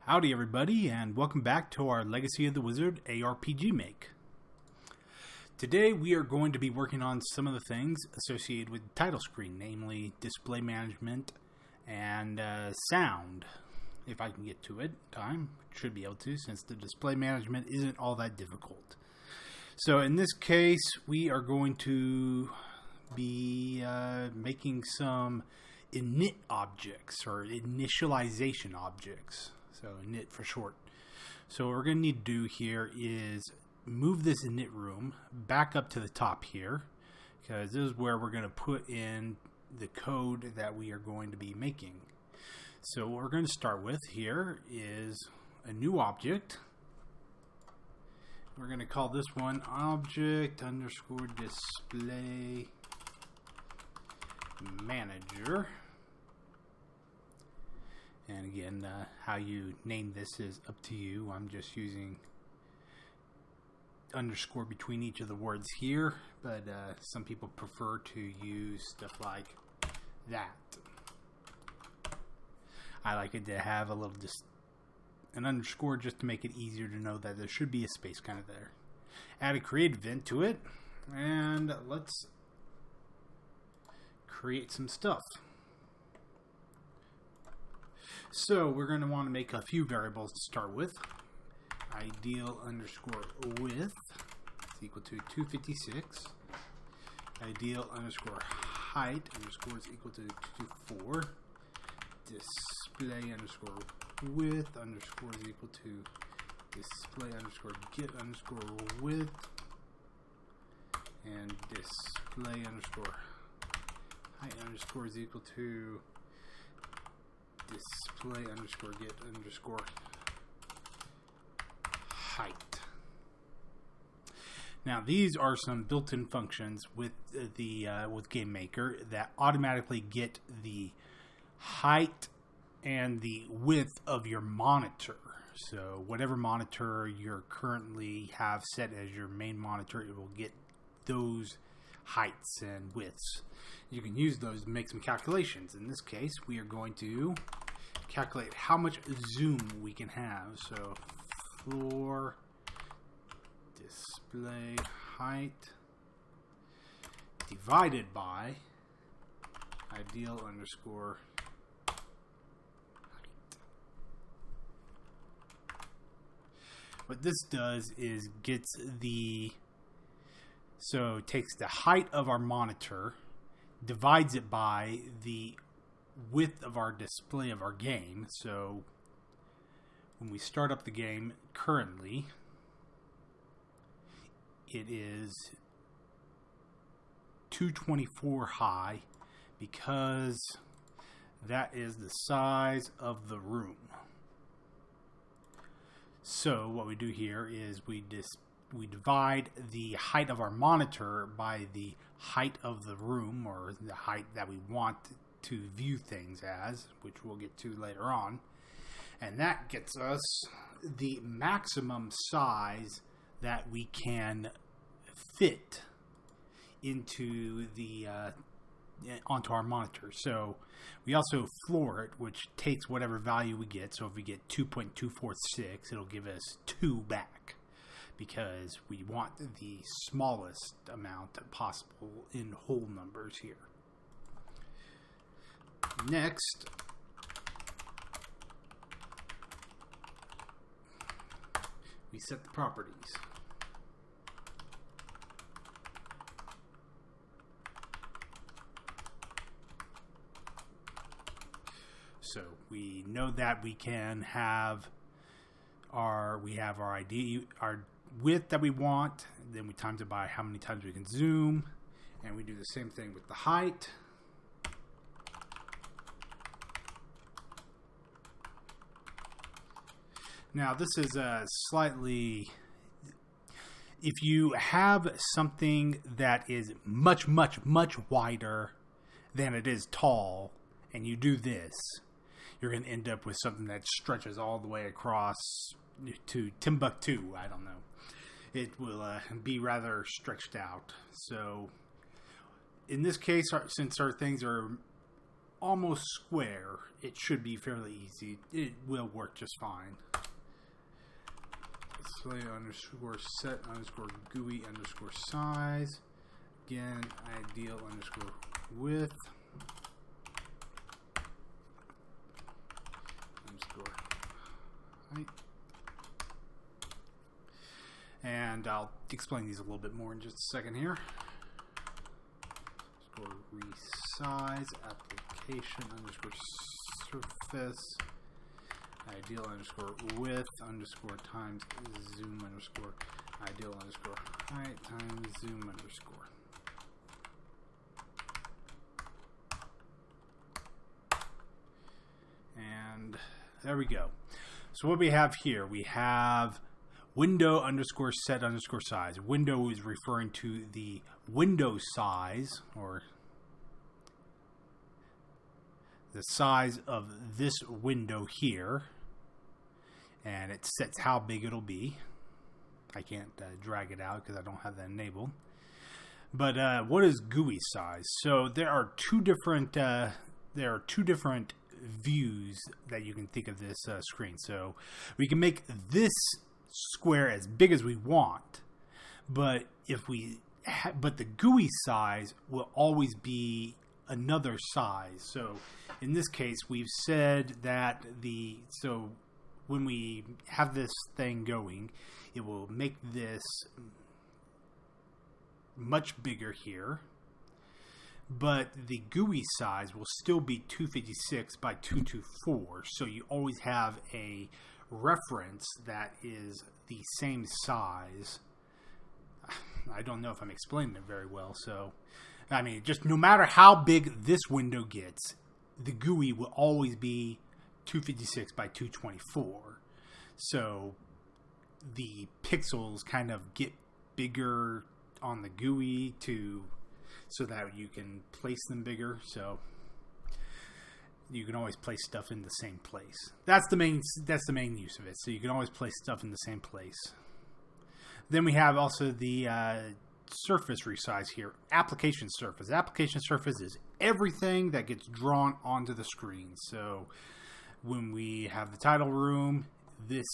Howdy everybody, and welcome back to our Legacy of the Wizard aRPG make. Today we are going to be working on some of the things associated with the title screen, namely display management and sound. If I can get to it in time, should be able to, since the display management isn't all that difficult. So in this case, we are going to be making some init objects, or initialization objects. So init for short. So what we're going to need to do here is move this init room back up to the top here, because this is where we're going to put in the code that we are going to be making. So what we're going to start with here is a new object. We're going to call this one object underscore display manager. And again, how you name this is up to you. I'm just using underscore between each of the words here, but some people prefer to use stuff like that. I like it to have a little an underscore just to make it easier to know that there should be a space kind of there. Add a create event to it, and let's create some stuff. So we're going to want to make a few variables to start with. Ideal underscore width is equal to 256. Ideal underscore height underscore is equal to 224. Display underscore width underscore is equal to display underscore get underscore width. And display underscore height underscore is equal to display underscore get underscore height. Now these are some built-in functions with the with GameMaker that automatically get the height and the width of your monitor. So whatever monitor you currently have set as your main monitor, it will get those heights and widths. You can use those to make some calculations. In this case, we are going to calculate how much zoom we can have. So floor display height divided by ideal underscore height. What this does is gets the so it takes the height of our monitor, divides it by the width of our display of our game. So when we start up the game currently, it is 224 high because that is the size of the room. So what we do here is we divide the height of our monitor by the height of the room, or the height that we want to view things as, which we'll get to later on. And that gets us the maximum size that we can fit into the onto our monitor. So we also floor it, which takes whatever value we get. So if we get 2.246, it'll give us 2 back, because we want the smallest amount possible in whole numbers here. Next, we set the properties. So we know that we can have our ID, our width that we want, then we times it by how many times we can zoom, and we do the same thing with the height. Now this is slightly, if you have something that is much wider than it is tall, and you do this, you're going to end up with something that stretches all the way across to Timbuktu. I don't know. It will be rather stretched out. So in this case, since our things are almost square, it should be fairly easy. It will work just fine. Display underscore set underscore GUI underscore size. Again, ideal underscore width. Underscore height. And I'll explain these a little bit more in just a second here. Underscore resize application underscore surface. Ideal underscore width underscore times zoom underscore ideal underscore height times zoom underscore. And there we go. So what we have here, we have window underscore set underscore size. Window is referring to the window size, or the size of this window here, and it sets how big it'll be. I can't drag it out because I don't have that enabled. But what is GUI size? So there are two different views that you can think of this screen. So we can make this square as big as we want, but but the GUI size will always be another size. So in this case, we've said that so when we have this thing going, it will make this much bigger here, but the GUI size will still be 256 by 224. So you always have a reference that is the same size. I don't know if I'm explaining it very well. So, I mean, just no matter how big this window gets, the GUI will always be 256 by 224. So the pixels kind of get bigger on the GUI so that you can place them bigger. So you can always place stuff in the same place. That's the main use of it. So you can always place stuff in the same place. Then we have also the surface resize here. Application surface. Application surface is everything that gets drawn onto the screen. So when we have the title room, this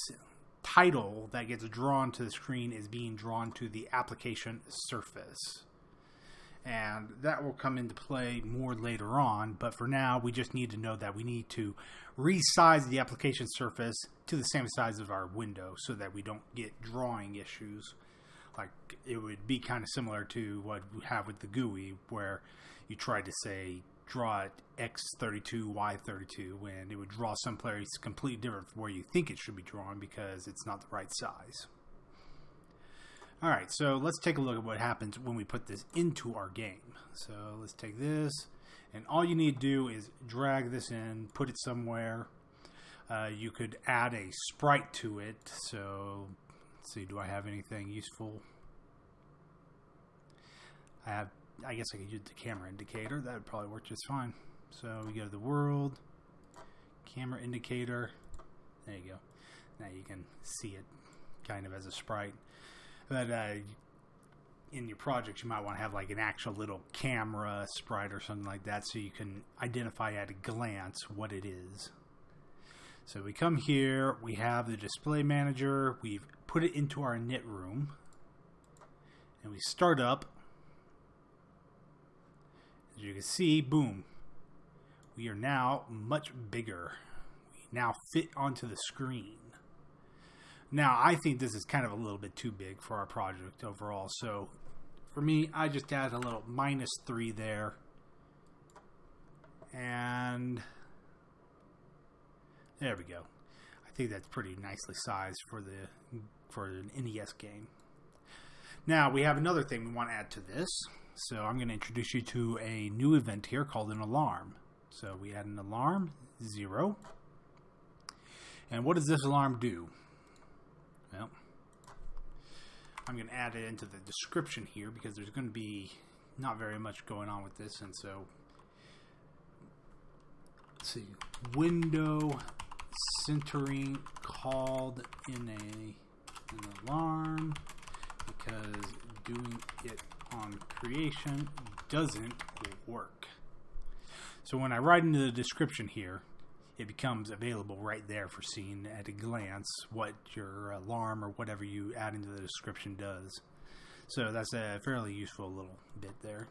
title that gets drawn to the screen is being drawn to the application surface. And that will come into play more later on, but for now we just need to know that we need to resize the application surface to the same size of our window so that we don't get drawing issues. Like, it would be kind of similar to what we have with the GUI, where you try to say draw it X32, Y32, and it would draw someplace completely different from where you think it should be drawn because it's not the right size. Alright, so let's take a look at what happens when we put this into our game. So let's take this, and all you need to do is drag this in, put it somewhere. You could add a sprite to it. So let's see, do I have anything useful? I guess I could use the camera indicator. That would probably work just fine. So we go to the world, camera indicator. There you go. Now you can see it kind of as a sprite. But in your project, you might want to have like an actual little camera sprite or something like that so you can identify at a glance what it is. So we come here, we have the display manager, we've put it into our knit room, and we start up. As you can see, boom, we are now much bigger. We now fit onto the screen. Now, I think this is kind of a little bit too big for our project overall, so for me, I just add a little -3 there, and there we go. I think that's pretty nicely sized for an NES game. Now, we have another thing we want to add to this, so I'm going to introduce you to a new event here called an alarm. So we add an alarm, 0, and what does this alarm do? Well, I'm going to add it into the description here because there's going to be not very much going on with this, and so let's see, window centering called in an alarm because doing it on creation doesn't work. So when I write into the description here, it becomes available right there for seeing at a glance what your alarm or whatever you add into the description does. So that's a fairly useful little bit there.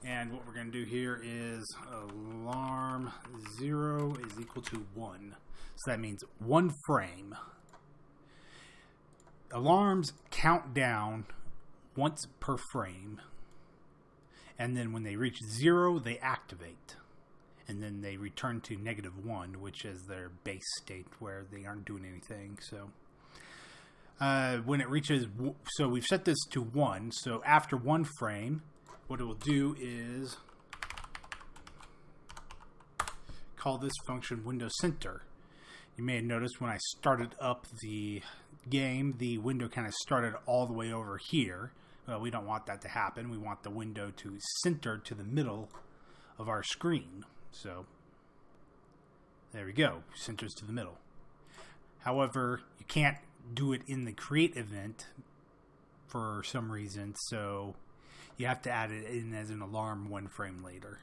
And what we're going to do here is alarm 0 is equal to 1. So that means 1 frame. Alarms count down once per frame. And then when they reach 0, they activate. And then they return to -1, which is their base state where they aren't doing anything. So when it reaches, so we've set this to 1. So after 1 frame, what it will do is call this function window center. You may have noticed when I started up the game, the window kind of started all the way over here. Well, we don't want that to happen. We want the window to center to the middle of our screen. So there we go, centers to the middle. However, you can't do it in the create event for some reason, so you have to add it in as an alarm 1 frame later.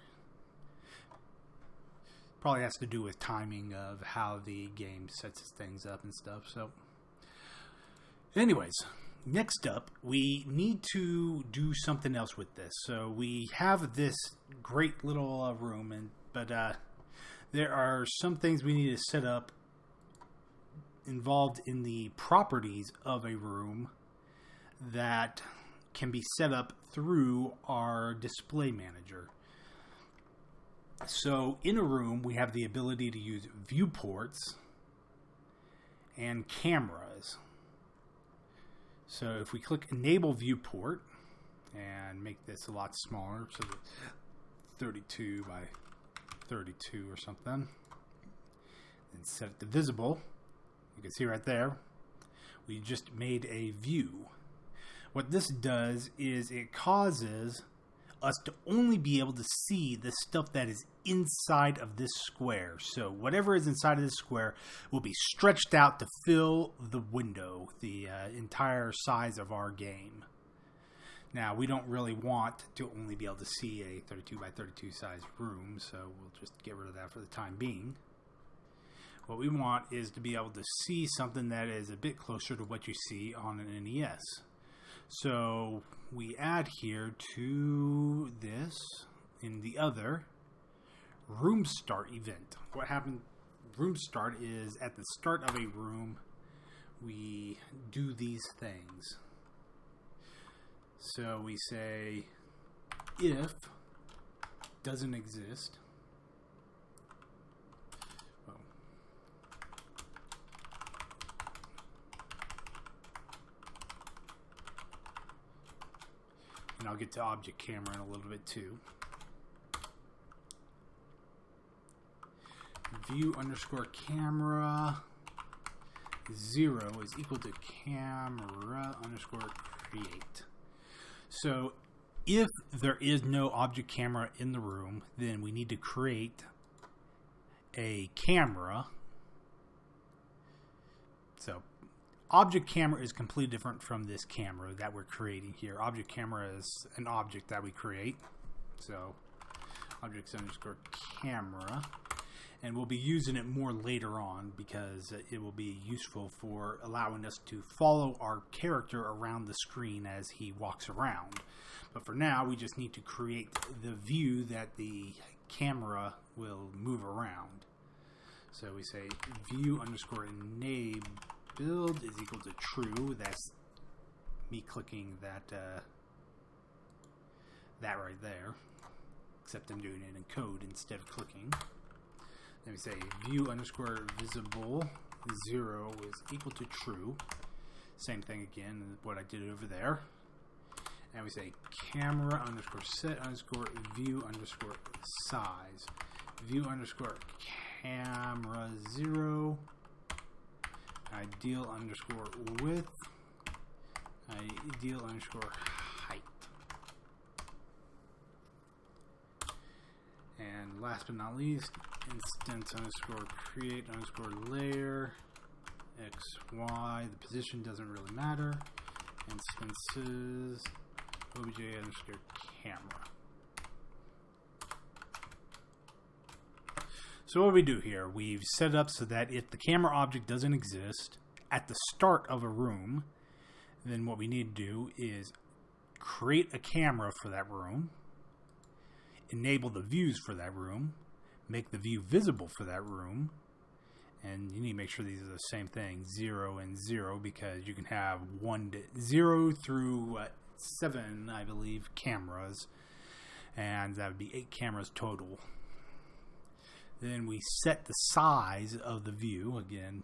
Probably has to do with timing of how the game sets things up and stuff. So anyways, next up, we need to do something else with this. So we have this great little room, but there are some things we need to set up involved in the properties of a room that can be set up through our display manager. So in a room, we have the ability to use viewports and cameras. So if we click enable viewport and make this a lot smaller, so 32 by 32 or something, and set it to visible, you can see right there, we just made a view. What this does is it causes us to only be able to see the stuff that is inside of this square. So whatever is inside of this square will be stretched out to fill the window, the entire size of our game. Now, we don't really want to only be able to see a 32 by 32 size room, so we'll just get rid of that for the time being. What we want is to be able to see something that is a bit closer to what you see on an NES. So we add here to this in the other room start event. What happened? Room start is at the start of a room, we do these things. So we say if doesn't exist. And I'll get to object camera in a little bit too. View underscore camera 0 is equal to camera underscore create. So if there is no object camera in the room, then we need to create a camera. So object camera is completely different from this camera that we're creating here. Object camera is an object that we create. So objects underscore camera. And we'll be using it more later on because it will be useful for allowing us to follow our character around the screen as he walks around. But for now, we just need to create the view that the camera will move around. So we say view underscore enabled is equal to true. That's me clicking that right there. Except I'm doing it in code instead of clicking. Then we say view underscore visible 0 is equal to true. Same thing again as what I did over there. And we say camera underscore set underscore view underscore size. View underscore camera 0. Ideal underscore width. Ideal underscore height. And last but not least, instance underscore create underscore layer x, y. The position doesn't really matter. Instances obj underscore camera. So what we do here, we've set it up so that if the camera object doesn't exist at the start of a room, then what we need to do is create a camera for that room, enable the views for that room, make the view visible for that room, and you need to make sure these are the same thing, 0 and 0, because you can have 0 through 7, I believe, cameras, and that would be 8 cameras total. Then we set the size of the view. Again,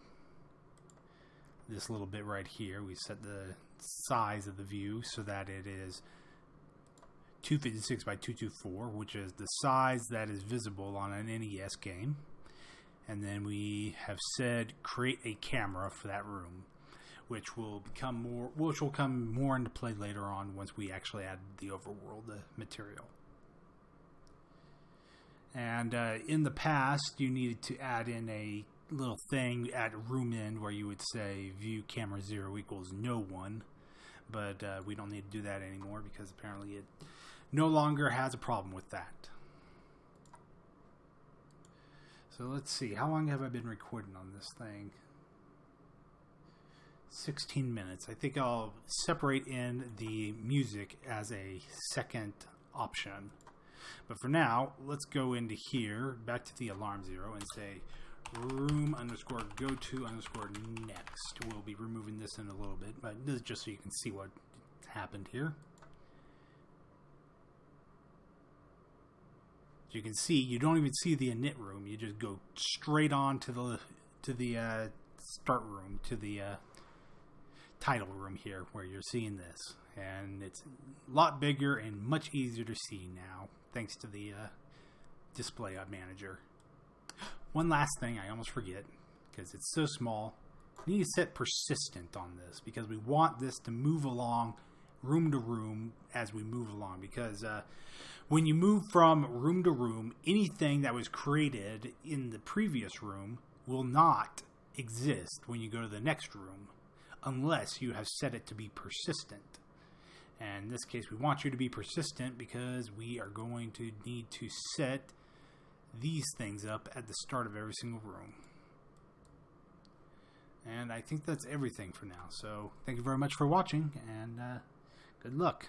this little bit right here, we set the size of the view so that it is 256 by 224, which is the size that is visible on an NES game. And then we have said create a camera for that room, which will come more into play later on once we actually add the overworld material. And in the past, you needed to add in a little thing at room end where you would say view camera 0 equals no one. But we don't need to do that anymore because apparently it no longer has a problem with that. So let's see. How long have I been recording on this thing? 16 minutes. I think I'll separate in the music as a second option. But for now, let's go into here, back to the alarm 0, and say room underscore go to underscore next. We'll be removing this in a little bit, but this is just so you can see what happened here. As you can see, you don't even see the init room. You just go straight on to the start room, to the title room here, where you're seeing this. And it's a lot bigger and much easier to see now, thanks to the display manager. One last thing I almost forget, because it's so small. We need to set persistent on this, because we want this to move along room to room as we move along. Because when you move from room to room, anything that was created in the previous room will not exist when you go to the next room, unless you have set it to be persistent. And in this case, we want you to be persistent because we are going to need to set these things up at the start of every single room. And I think that's everything for now. So thank you very much for watching, and good luck.